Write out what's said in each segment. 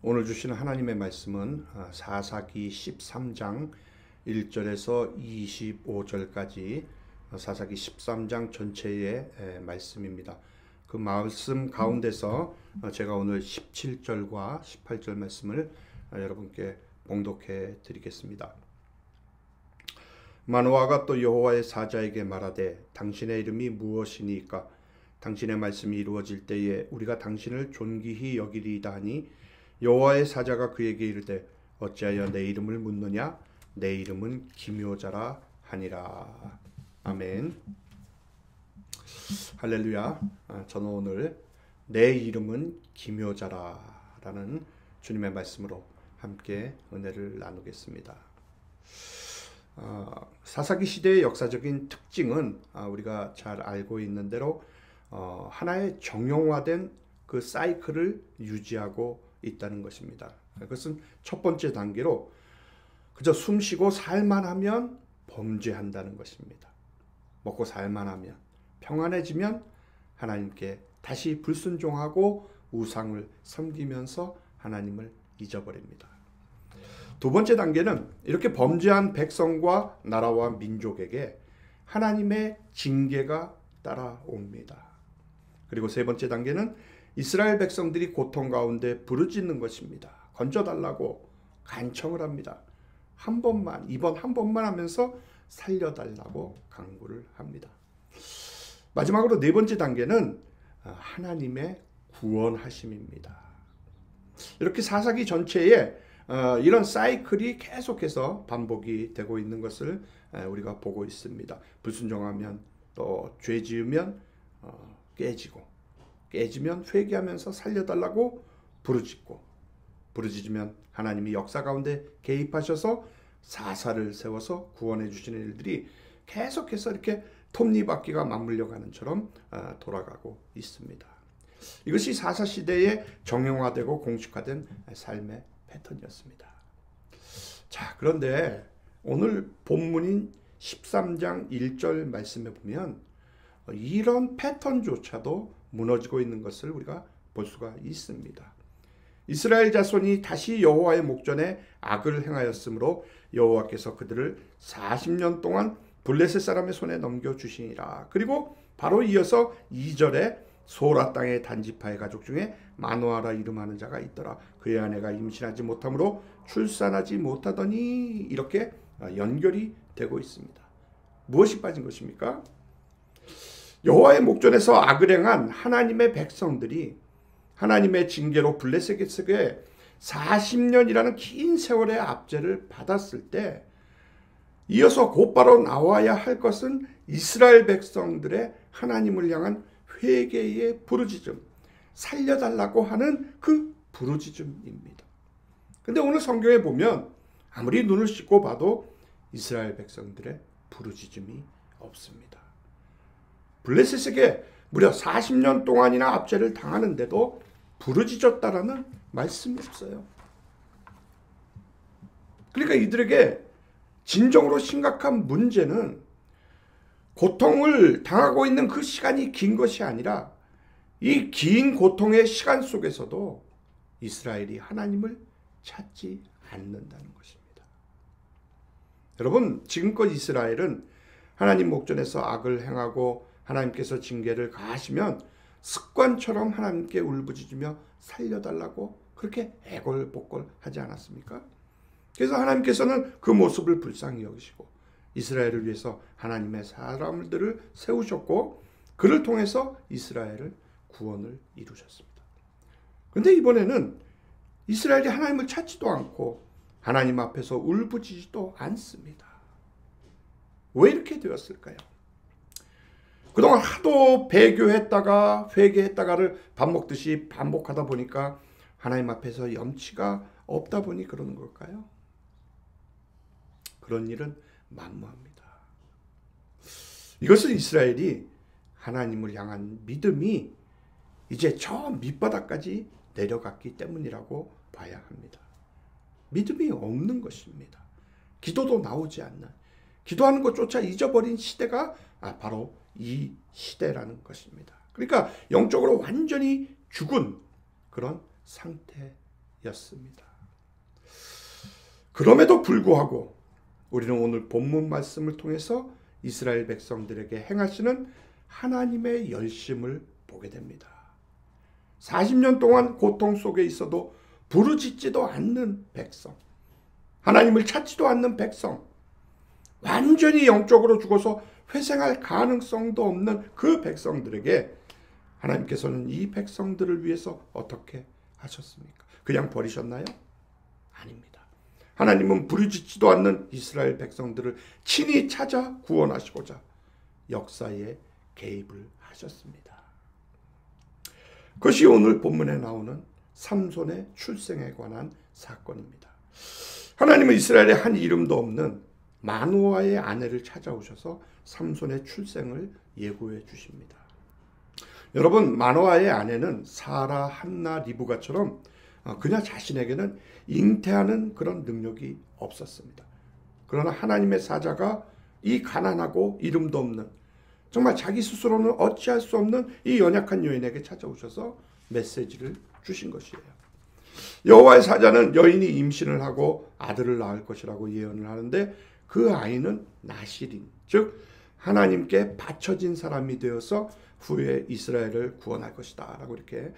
오늘 주시는 하나님의 말씀은 사사기 13장 1절에서 25절까지 사사기 13장 전체의 말씀입니다. 그 말씀 가운데서 제가 오늘 17절과 18절 말씀을 여러분께 봉독해 드리겠습니다. 마노아가 또 여호와의 사자에게 말하되 당신의 이름이 무엇이니까? 당신의 말씀이 이루어질 때에 우리가 당신을 존귀히 여기리이다 하니 여호와의 사자가 그에게 이르되 어찌하여 내 이름을 묻느냐? 내 이름은 기묘자라 하니라. 아멘. 할렐루야. 저는 오늘 내 이름은 기묘자라 라는 주님의 말씀으로 함께 은혜를 나누겠습니다. 사사기 시대의 역사적인 특징은 우리가 잘 알고 있는 대로 하나의 정형화된 그 사이클을 유지하고 있다는 것입니다. 그것은 첫 번째 단계로 그저 숨쉬고 살만 하면 범죄한다는 것입니다. 먹고 살만 하면, 평안해지면 하나님께 다시 불순종하고 우상을 섬기면서 하나님을 잊어버립니다. 두 번째 단계는 이렇게 범죄한 백성과 나라와 민족에게 하나님의 징계가 따라옵니다. 그리고 세 번째 단계는 이스라엘 백성들이 고통 가운데 부르짖는 것입니다. 건져달라고 간청을 합니다. 한 번만, 이번 한 번만 하면서 살려달라고 간구를 합니다. 마지막으로 네 번째 단계는 하나님의 구원하심입니다. 이렇게 사사기 전체에 이런 사이클이 계속해서 반복이 되고 있는 것을 우리가 보고 있습니다. 불순종하면 또 죄 지으면 깨지면 회개하면서 살려달라고 부르짖으면 하나님이 역사 가운데 개입하셔서 사사를 세워서 구원해 주시는 일들이 계속해서 이렇게 톱니바퀴가 맞물려 가는처럼 돌아가고 있습니다. 이것이 사사 시대의 정형화되고 공식화된 삶의 패턴이었습니다. 자, 그런데 오늘 본문인 13장 1절 말씀에 보면 이런 패턴조차도 무너지고 있는 것을 우리가 볼 수가 있습니다. 이스라엘 자손이 다시 여호와의 목전에 악을 행하였으므로 여호와께서 그들을 40년 동안 블레셋 사람의 손에 넘겨주시니라. 그리고 바로 이어서 2절에 소라 땅의 단지파의 가족 중에 마노아라 이름하는 자가 있더라. 그의 아내가 임신하지 못하므로 출산하지 못하더니 이렇게 연결이 되고 있습니다. 무엇이 빠진 것입니까? 여호와의 목전에서 악을 행한 하나님의 백성들이 하나님의 징계로 블레셋에게 40년이라는 긴 세월의 압제를 받았을 때 이어서 곧바로 나와야 할 것은 이스라엘 백성들의 하나님을 향한 회개의 부르짖음, 살려달라고 하는 그 부르짖음입니다. 근데 오늘 성경에 보면 아무리 눈을 씻고 봐도 이스라엘 백성들의 부르짖음이 없습니다. 블레셋에게 무려 40년 동안이나 압제를 당하는데도 부르짖었다라는 말씀이 없어요. 그러니까 이들에게 진정으로 심각한 문제는 고통을 당하고 있는 그 시간이 긴 것이 아니라 이 긴 고통의 시간 속에서도 이스라엘이 하나님을 찾지 않는다는 것입니다. 여러분, 지금껏 이스라엘은 하나님 목전에서 악을 행하고 하나님께서 징계를 가하시면 습관처럼 하나님께 울부짖으며 살려달라고 그렇게 애걸복걸하지 않았습니까? 그래서 하나님께서는 그 모습을 불쌍히 여기시고 이스라엘을 위해서 하나님의 사람들을 세우셨고 그를 통해서 이스라엘을 구원을 이루셨습니다. 그런데 이번에는 이스라엘이 하나님을 찾지도 않고 하나님 앞에서 울부짖지도 않습니다. 왜 이렇게 되었을까요? 그동안 하도 배교했다가 회개했다가를 밥 먹듯이 반복하다 보니까 하나님 앞에서 염치가 없다 보니 그러는 걸까요? 그런 일은 만무합니다. 이것은 이스라엘이 하나님을 향한 믿음이 이제 저 밑바닥까지 내려갔기 때문이라고 봐야 합니다. 믿음이 없는 것입니다. 기도도 나오지 않는, 기도하는 것조차 잊어버린 시대가 바로 이 시대라는 것입니다. 그러니까 영적으로 완전히 죽은 그런 상태였습니다. 였습니다. 그럼에도 불구하고 우리는 오늘 본문 말씀을 통해서 이스라엘 백성들에게 행하시는 하나님의 열심을 보게 됩니다. 40년 동안 고통 속에 있어도 부르짖지도 않는 백성, 하나님을 찾지도 않는 백성, 완전히 영적으로 죽어서 회생할 가능성도 없는 그 백성들에게 하나님께서는 이 백성들을 위해서 어떻게 하셨습니까? 그냥 버리셨나요? 아닙니다. 하나님은 부르짖지도 않는 이스라엘 백성들을 친히 찾아 구원하시고자 역사에 개입을 하셨습니다. 그것이 오늘 본문에 나오는 삼손의 출생에 관한 사건입니다. 하나님은 이스라엘의 한 이름도 없는 마노아의 아내를 찾아오셔서 삼손의 출생을 예고해 주십니다. 여러분, 마노아의 아내는 사라, 한나, 리브가처럼 그녀 자신에게는 잉태하는 그런 능력이 없었습니다. 그러나 하나님의 사자가 이 가난하고 이름도 없는, 정말 자기 스스로는 어찌할 수 없는 이 연약한 여인에게 찾아오셔서 메시지를 주신 것이에요. 여호와의 사자는 여인이 임신을 하고 아들을 낳을 것이라고 예언을 하는데 그 아이는 나실인, 즉 하나님께 바쳐진 사람이 되어서 후에 이스라엘을 구원할 것이다 라고 이렇게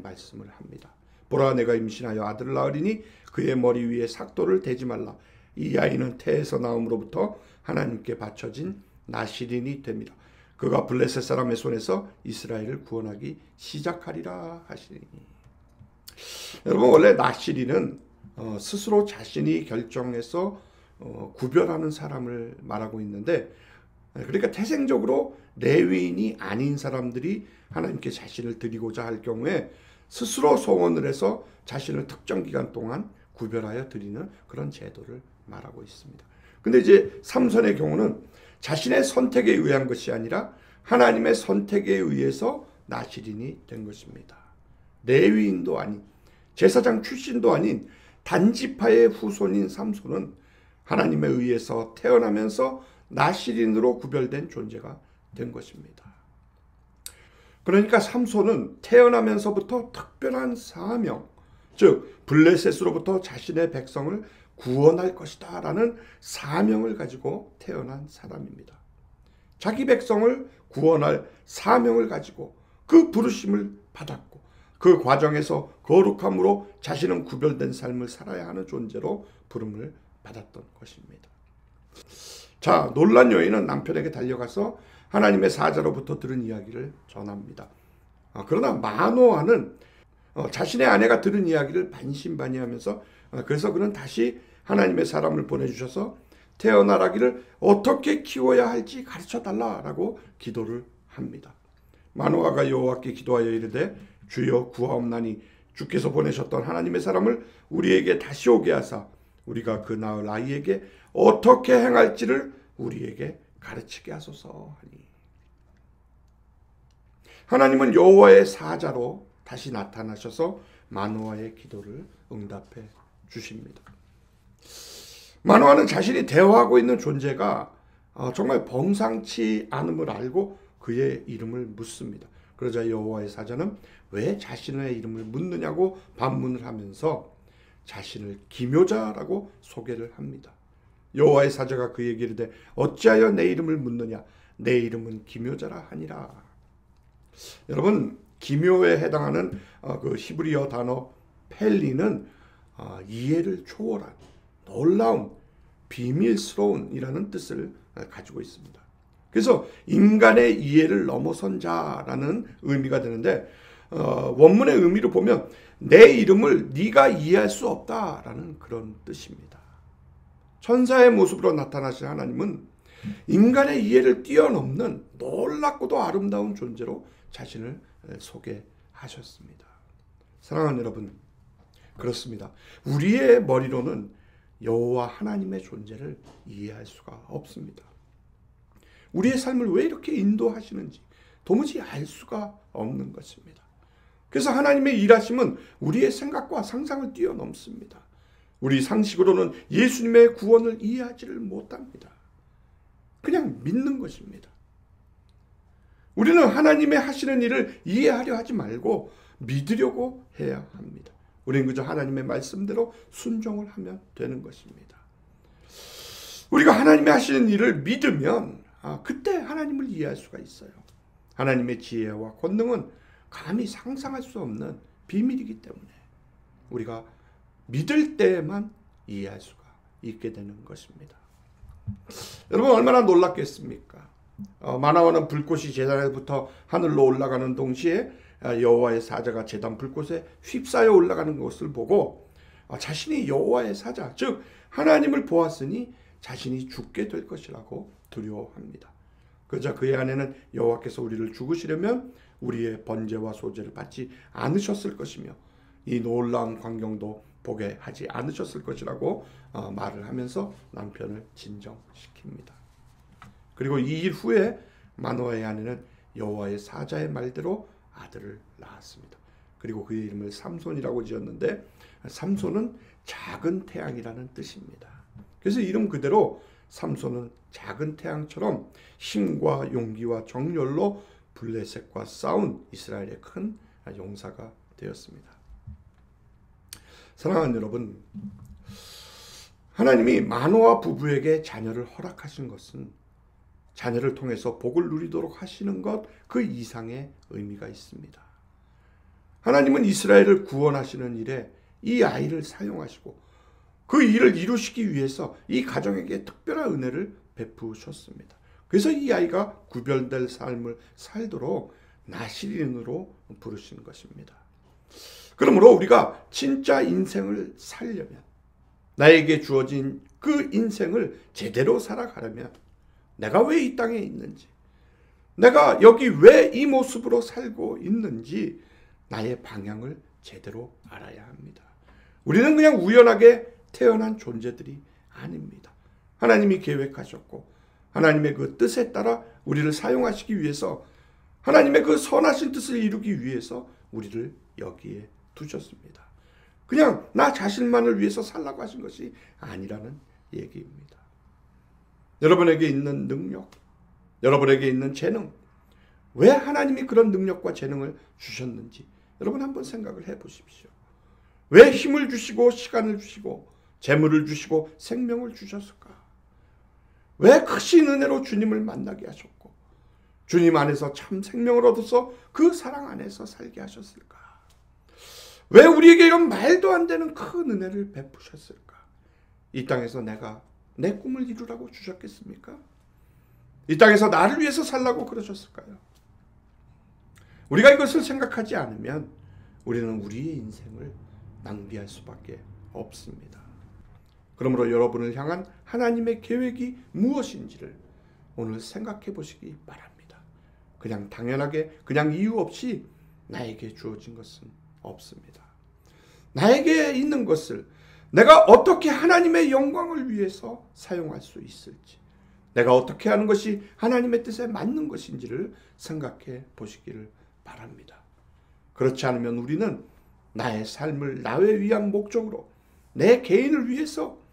말씀을 합니다. 보라, 내가 임신하여 아들을 낳으리니 그의 머리 위에 삭도를 대지 말라. 이 아이는 태에서 나옴으로부터 하나님께 바쳐진 나실인이 됩니다. 그가 블레셋 사람의 손에서 이스라엘을 구원하기 시작하리라 하시니. 여러분, 원래 나실인은 스스로 자신이 결정해서 구별하는 사람을 말하고 있는데, 그러니까 태생적으로 레위인이 아닌 사람들이 하나님께 자신을 드리고자 할 경우에 스스로 소원을 해서 자신을 특정 기간 동안 구별하여 드리는 그런 제도를 말하고 있습니다. 근데 이제 삼손의 경우는 자신의 선택에 의한 것이 아니라 하나님의 선택에 의해서 나실인이 된 것입니다. 레위인도 아닌, 제사장 출신도 아닌 단지파의 후손인 삼손은 하나님에 의해서 태어나면서 나실인으로 구별된 존재가 된 것입니다. 그러니까 삼손은 태어나면서부터 특별한 사명, 즉 블레셋으로부터 자신의 백성을 구원할 것이다 라는 사명을 가지고 태어난 사람입니다. 자기 백성을 구원할 사명을 가지고 그 부르심을 받았고 그 과정에서 거룩함으로 자신은 구별된 삶을 살아야 하는 존재로 부름을 받았던 것입니다. 자, 놀란 여인은 남편에게 달려가서 하나님의 사자로부터 들은 이야기를 전합니다. 그러나 마노아는 자신의 아내가 들은 이야기를 반신반의하면서 그래서 그는 다시 하나님의 사람을 보내주셔서 태어나라기를 어떻게 키워야 할지 가르쳐달라라고 기도를 합니다. 마노아가 여호와께 기도하여 이르되 주여 구하옵나니 주께서 보내셨던 하나님의 사람을 우리에게 다시 오게 하사 우리가 그 낳을 아이에게 어떻게 행할지를 우리에게 가르치게 하소서 하니. 하나님은 여호와의 사자로 다시 나타나셔서 마노아의 기도를 응답해 주십니다. 마노아는 자신이 대화하고 있는 존재가 정말 범상치 않음을 알고 그의 이름을 묻습니다. 그러자 여호와의 사자는 왜 자신의 이름을 묻느냐고 반문을 하면서 자신을 기묘자라고 소개를 합니다. 여호와의 사자가 그에게 이르되 어찌하여 내 이름을 묻느냐, 내 이름은 기묘자라 하니라. 여러분, 기묘에 해당하는 그 히브리어 단어 펠리는 이해를 초월한, 놀라운, 비밀스러운 이라는 뜻을 가지고 있습니다. 그래서 인간의 이해를 넘어선 자라는 의미가 되는데 원문의 의미를 보면 내 이름을 네가 이해할 수 없다라는 그런 뜻입니다. 천사의 모습으로 나타나신 하나님은 인간의 이해를 뛰어넘는 놀랍고도 아름다운 존재로 자신을 소개하셨습니다. 사랑하는 여러분, 그렇습니다. 우리의 머리로는 여호와 하나님의 존재를 이해할 수가 없습니다. 우리의 삶을 왜 이렇게 인도하시는지 도무지 알 수가 없는 것입니다. 그래서 하나님의 일하심은 우리의 생각과 상상을 뛰어넘습니다. 우리 상식으로는 예수님의 구원을 이해하지를 못합니다. 그냥 믿는 것입니다. 우리는 하나님의 하시는 일을 이해하려 하지 말고 믿으려고 해야 합니다. 우리는 그저 하나님의 말씀대로 순종을 하면 되는 것입니다. 우리가 하나님이 하시는 일을 믿으면 그때 하나님을 이해할 수가 있어요. 하나님의 지혜와 권능은 감히 상상할 수 없는 비밀이기 때문에 우리가 믿을 때에만 이해할 수가 있게 되는 것입니다. 여러분 얼마나 놀랍겠습니까? 만화와는 불꽃이 제단에부터 하늘로 올라가는 동시에 여호와의 사자가 제단 불꽃에 휩싸여 올라가는 것을 보고 자신이 여호와의 사자, 즉 하나님을 보았으니 자신이 죽게 될 것이라고 두려워합니다. 그저 그의 안에는 여호와께서 우리를 죽으시려면 우리의 번제와 소제를 받지 않으셨을 것이며 이 놀라운 광경도 보게 하지 않으셨을 것이라고 말을 하면서 남편을 진정시킵니다. 그리고 이 일 후에 마노아의 아내는 여호와의 사자의 말대로 아들을 낳았습니다. 그리고 그의 이름을 삼손이라고 지었는데 삼손은 작은 태양이라는 뜻입니다. 그래서 이름 그대로 삼손은 작은 태양처럼 힘과 용기와 정열로 블레셋과 싸운 이스라엘의 큰 용사가 되었습니다. 사랑하는 여러분, 하나님이 마노아 부부에게 자녀를 허락하신 것은 자녀를 통해서 복을 누리도록 하시는 것 그 이상의 의미가 있습니다. 하나님은 이스라엘을 구원하시는 일에 이 아이를 사용하시고 그 일을 이루시기 위해서 이 가정에게 특별한 은혜를 베푸셨습니다. 그래서 이 아이가 구별될 삶을 살도록 나시린으로 부르신 것입니다. 그러므로 우리가 진짜 인생을 살려면, 나에게 주어진 그 인생을 제대로 살아가려면 내가 왜 이 땅에 있는지, 내가 여기 왜 이 모습으로 살고 있는지 나의 방향을 제대로 알아야 합니다. 우리는 그냥 우연하게 태어난 존재들이 아닙니다. 하나님이 계획하셨고 하나님의 그 뜻에 따라 우리를 사용하시기 위해서, 하나님의 그 선하신 뜻을 이루기 위해서 우리를 여기에 두셨습니다. 그냥 나 자신만을 위해서 살라고 하신 것이 아니라는 얘기입니다. 여러분에게 있는 능력, 여러분에게 있는 재능, 왜 하나님이 그런 능력과 재능을 주셨는지 여러분 한번 생각을 해보십시오. 왜 힘을 주시고 시간을 주시고 재물을 주시고 생명을 주셨을까? 왜 크신 은혜로 주님을 만나게 하셨고 주님 안에서 참 생명을 얻어서 그 사랑 안에서 살게 하셨을까? 왜 우리에게 이런 말도 안 되는 큰 은혜를 베푸셨을까? 이 땅에서 내가 내 꿈을 이루라고 주셨겠습니까? 이 땅에서 나를 위해서 살라고 그러셨을까요? 우리가 이것을 생각하지 않으면 우리는 우리의 인생을 낭비할 수밖에 없습니다. 그러므로 여러분을 향한 하나님의 계획이 무엇인지를 오늘 생각해 보시기 바랍니다. 그냥 당연하게, 그냥 이유 없이 나에게 주어진 것은 없습니다. 나에게 있는 것을 내가 어떻게 하나님의 영광을 위해서 사용할 수 있을지, 내가 어떻게 하는 것이 하나님의 뜻에 맞는 것인지를 생각해 보시기를 바랍니다. 그렇지 않으면 우리는 나의 삶을 나의 위한 목적으로, 내 개인을 위해서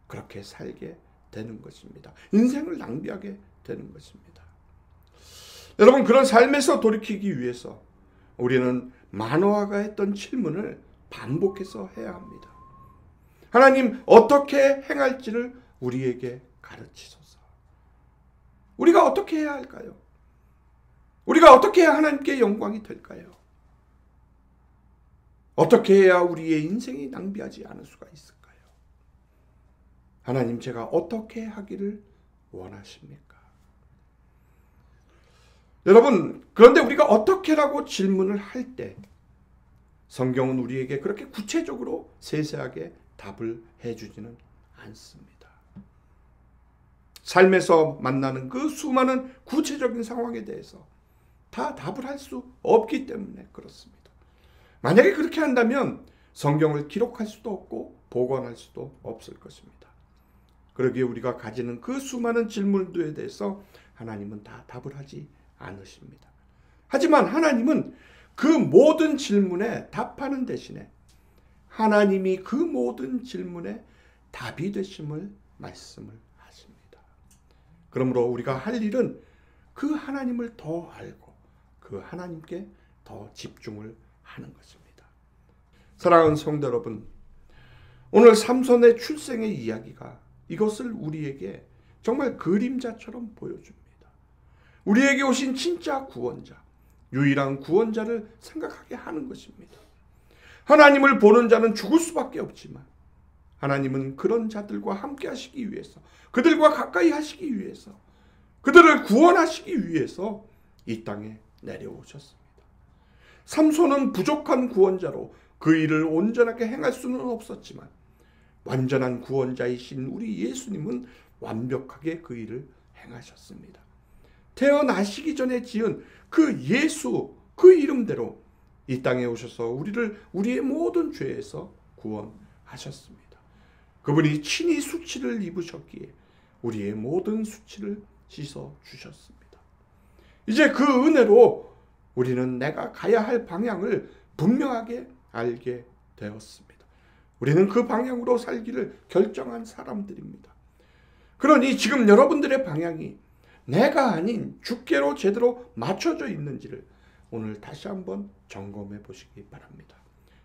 그렇게 살게 되는 것입니다. 인생을 낭비하게 되는 것입니다. 여러분, 그런 삶에서 돌이키기 위해서 우리는 마노아가 했던 질문을 반복해서 해야 합니다. 하나님, 어떻게 행할지를 우리에게 가르치소서. 우리가 어떻게 해야 할까요? 우리가 어떻게 해야 하나님께 영광이 될까요? 어떻게 해야 우리의 인생이 낭비하지 않을 수가 있을까요? 하나님, 제가 어떻게 하기를 원하십니까? 여러분, 그런데 우리가 어떻게라고 질문을 할 때 성경은 우리에게 그렇게 구체적으로 세세하게 답을 해주지는 않습니다. 삶에서 만나는 그 수많은 구체적인 상황에 대해서 다 답을 할 수 없기 때문에 그렇습니다. 만약에 그렇게 한다면 성경을 기록할 수도 없고 보관할 수도 없을 것입니다. 그러기에 우리가 가지는 그 수많은 질문들에 대해서 하나님은 다 답을 하지 않으십니다. 하지만 하나님은 그 모든 질문에 답하는 대신에 하나님이 그 모든 질문에 답이 되심을 말씀을 하십니다. 그러므로 우리가 할 일은 그 하나님을 더 알고 그 하나님께 더 집중을 하는 것입니다. 사랑하는 성도 여러분, 오늘 삼손의 출생의 이야기가 이것을 우리에게 정말 그림자처럼 보여줍니다. 우리에게 오신 진짜 구원자, 유일한 구원자를 생각하게 하는 것입니다. 하나님을 보는 자는 죽을 수밖에 없지만 하나님은 그런 자들과 함께 하시기 위해서, 그들과 가까이 하시기 위해서, 그들을 구원하시기 위해서 이 땅에 내려오셨습니다. 삼손은 부족한 구원자로 그 일을 온전하게 행할 수는 없었지만 완전한 구원자이신 우리 예수님은 완벽하게 그 일을 행하셨습니다. 태어나시기 전에 지은 그 예수, 그 이름대로 이 땅에 오셔서 우리를 우리의 모든 죄에서 구원하셨습니다. 그분이 친히 수치를 입으셨기에 우리의 모든 수치를 씻어 주셨습니다. 이제 그 은혜로 우리는 내가 가야 할 방향을 분명하게 알게 되었습니다. 우리는 그 방향으로 살기를 결정한 사람들입니다. 그러니 지금 여러분들의 방향이 내가 아닌 주께로 제대로 맞춰져 있는지를 오늘 다시 한번 점검해 보시기 바랍니다.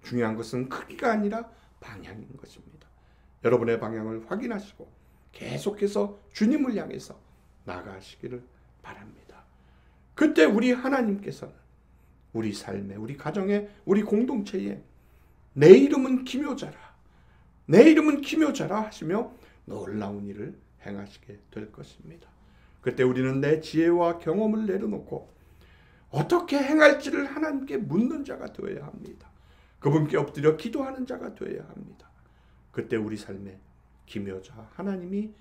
중요한 것은 크기가 아니라 방향인 것입니다. 여러분의 방향을 확인하시고 계속해서 주님을 향해서 나아가시기를 바랍니다. 그때 우리 하나님께서는 우리 삶에, 우리 가정에, 우리 공동체에 내 이름은 기묘자라, 내 이름은 기묘자라 하시며 놀라운 일을 행하시게 될 것입니다. 그때 우리는 내 지혜와 경험을 내려놓고 어떻게 행할지를 하나님께 묻는 자가 되어야 합니다. 그분께 엎드려 기도하는 자가 되어야 합니다. 그때 우리 삶에 기묘자 하나님이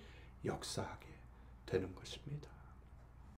역사하게 되는 것입니다.